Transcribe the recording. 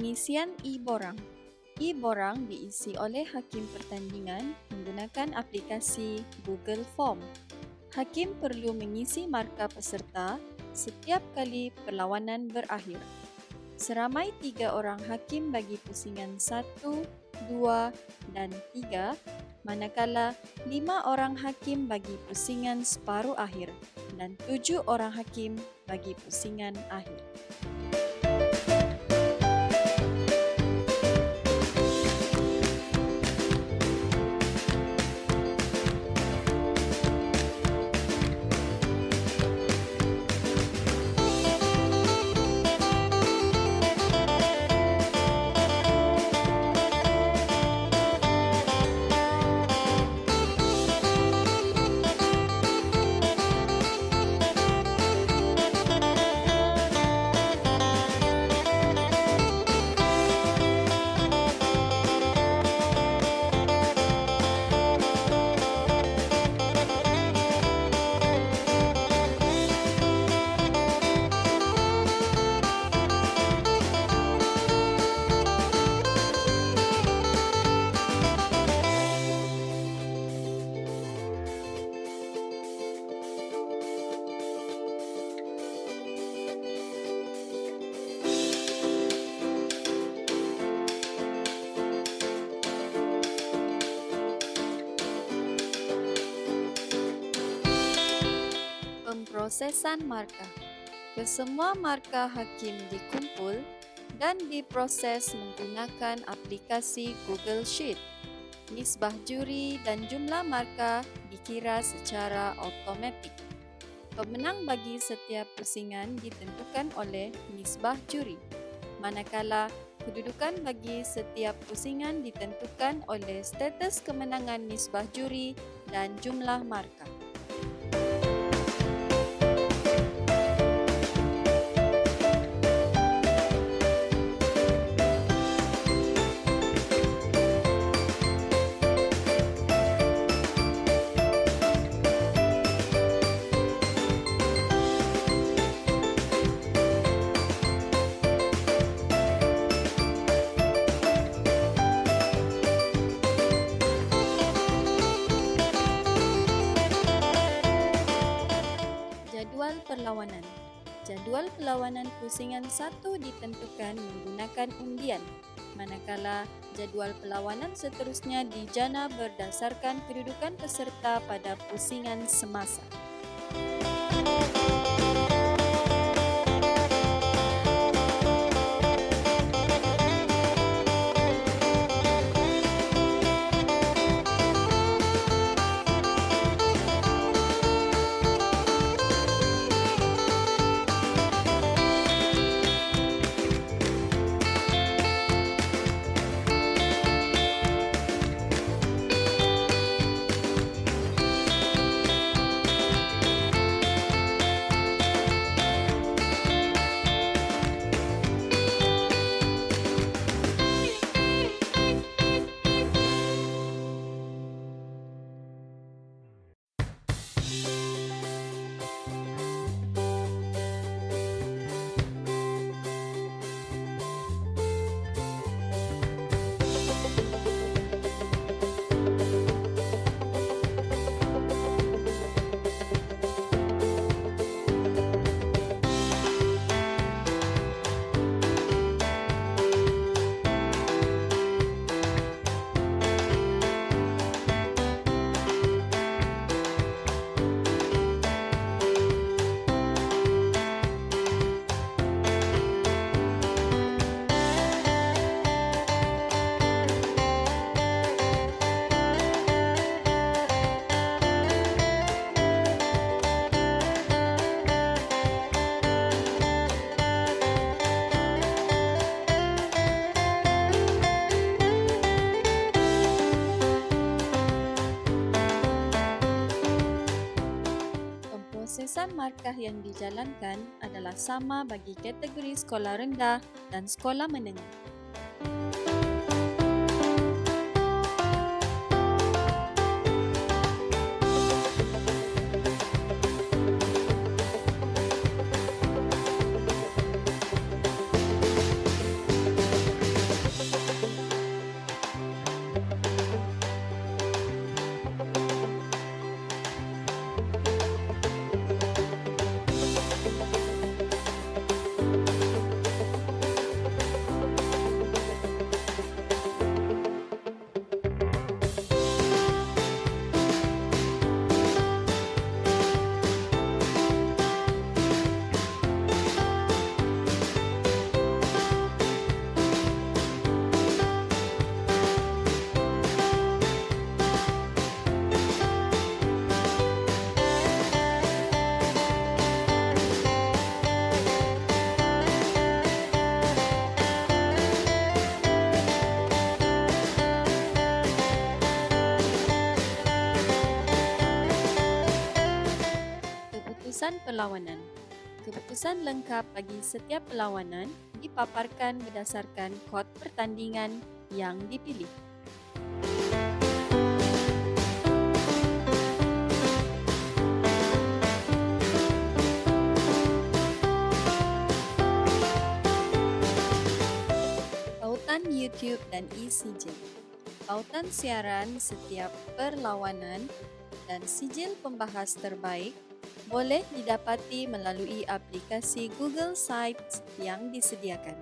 Pengisian e-borang. E-borang diisi oleh hakim pertandingan menggunakan aplikasi Google Form. Hakim perlu mengisi markah peserta setiap kali perlawanan berakhir. Seramai 3 orang hakim bagi pusingan 1, 2 dan 3, manakala 5 orang hakim bagi pusingan separuh akhir dan 7 orang hakim bagi pusingan akhir. Pemprosesan markah. Kesemua markah hakim dikumpul dan diproses menggunakan aplikasi Google Sheet. Nisbah juri dan jumlah markah dikira secara automatik. Pemenang bagi setiap pusingan ditentukan oleh nisbah juri, manakala kedudukan bagi setiap pusingan ditentukan oleh status kemenangan nisbah juri dan jumlah markah. Perlawanan. Jadual perlawanan pusingan 1 ditentukan menggunakan undian, manakala jadual perlawanan seterusnya dijana berdasarkan kedudukan peserta pada pusingan semasa. Pemprosesan markah yang dijalankan adalah sama bagi kategori sekolah rendah dan sekolah menengah. keputusan perlawanan. Keputusan lengkap bagi setiap perlawanan dipaparkan berdasarkan kod pertandingan yang dipilih. Pautan YouTube dan e-sijil. Pautan siaran setiap perlawanan dan sijil pembahas terbaik boleh didapati melalui aplikasi Google Sites yang disediakan.